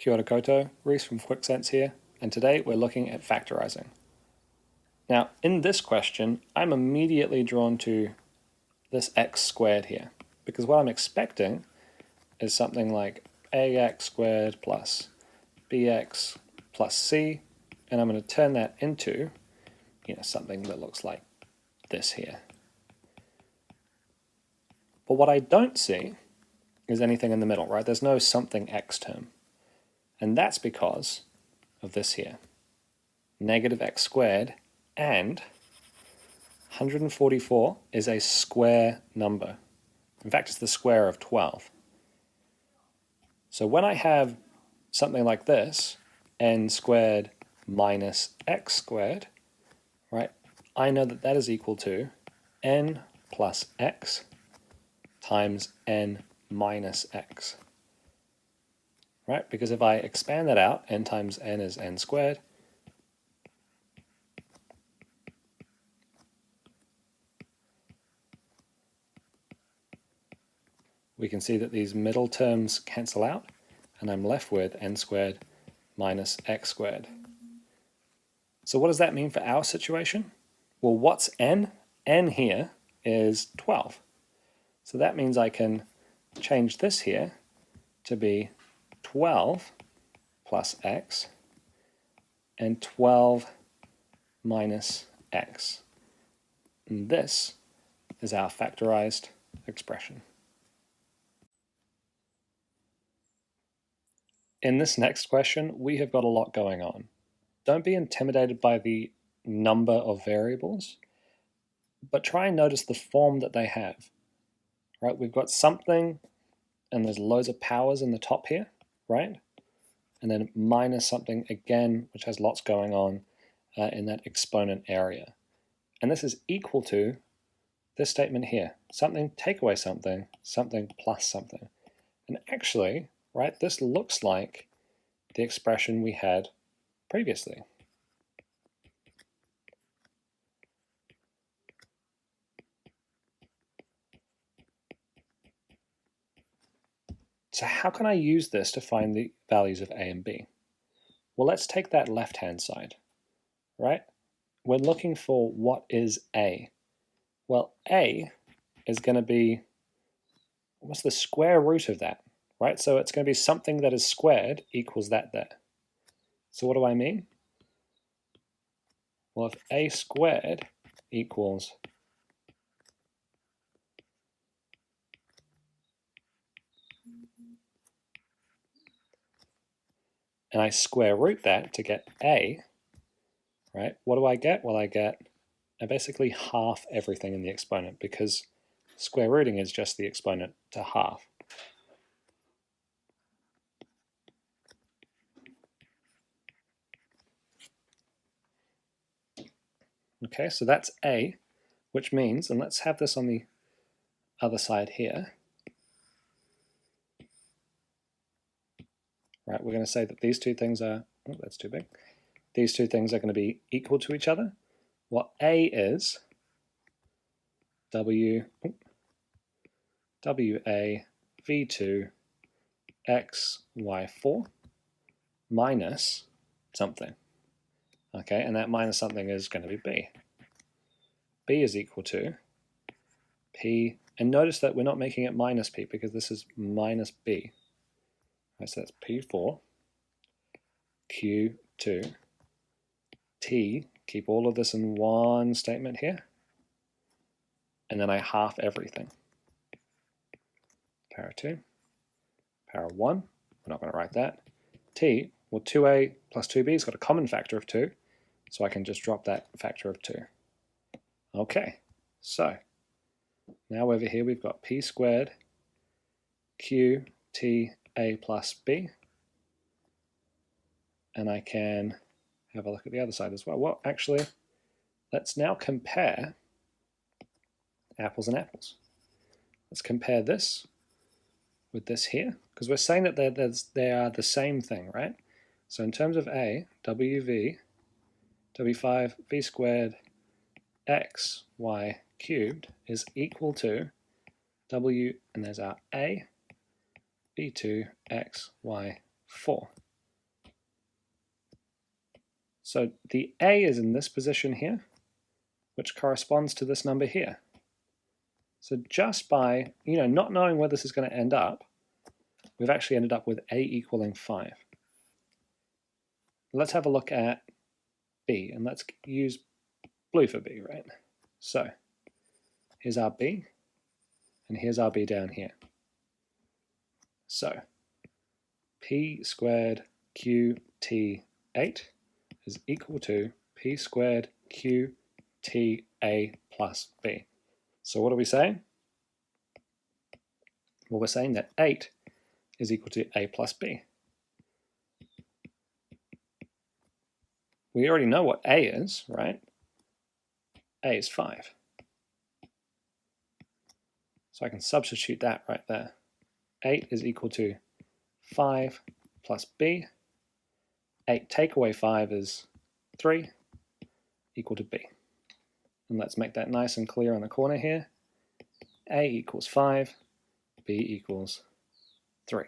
Kia ora koutou, Reese from QuickSense here, and today we're looking at factorising. Now, in this question, I'm immediately drawn to this x squared here, because what I'm expecting is something like ax squared plus bx plus c, and I'm going to turn that into, something that looks like this here. But what I don't see is anything in the middle, right? There's no something x term. And that's because of this here. Negative x squared, and 144 is a square number. In fact, it's the square of 12. So when I have something like this, n squared minus x squared, right, I know that that is equal to n plus x times n minus x. Right, because if I expand that out, n times n is n squared. We can see that these middle terms cancel out, and I'm left with n squared minus x squared. So what does that mean for our situation? Well, what's n? N here is 12. So that means I can change this here to be 12 plus x and 12 minus x. And this is our factorized expression. In this next question, we have got a lot going on. Don't be intimidated by the number of variables, but try and notice the form that they have. Right, we've got something, and there's loads of powers in the top here, right? And then minus something again, which has lots going on in that exponent area. And this is equal to this statement here. Something, take away something, something plus something. And actually, right, this looks like the expression we had previously. So how can I use this to find the values of a and b? Well, let's take that left-hand side, right? We're looking for what is a. Well, a is going to be, what's the square root of that, right? So it's going to be something that is squared equals that there. So what do I mean? Well, if a squared equals and I square root that to get a, right, what do I get? Well, I basically half everything in the exponent, because square rooting is just the exponent to half. Okay, so that's a, which means, and let's have this on the other side here. Right, we're going to say that these two things are, oh, that's too big. These two things are going to be equal to each other. What a is WA V2 X Y4 minus something. Okay, and that minus something is going to be b. B is equal to p, and notice that we're not making it minus p because this is minus b. Right, so that's p4 q2 t, keep all of this in one statement here, and then I half everything. Power 2, power 1, we're not going to write that. T, well, 2a plus 2b has got a common factor of 2, so I can just drop that factor of 2. Okay, so now over here we've got p squared q t a plus b, and I can have a look at the other side as well. Well, actually, let's now compare apples and apples. Let's compare this with this here, because we're saying that they are the same thing, right? So in terms of a, wv, w5 v squared x y cubed is equal to w, and there's our a, v2 x y 4. So the A is in this position here, which corresponds to this number here. So just by, not knowing where this is going to end up, we've actually ended up with A equaling 5. Let's have a look at B, and let's use blue for B, right? So here's our B, and here's our B down here. So P squared QT8 is equal to P squared QTA plus B. So what are we saying? Well, we're saying that 8 is equal to A plus B. We already know what A is, right? A is 5. So I can substitute that right there. 8 is equal to 5 plus B. 8 take away 5 is 3, equal to B. And let's make that nice and clear on the corner here. A equals 5, B equals 3.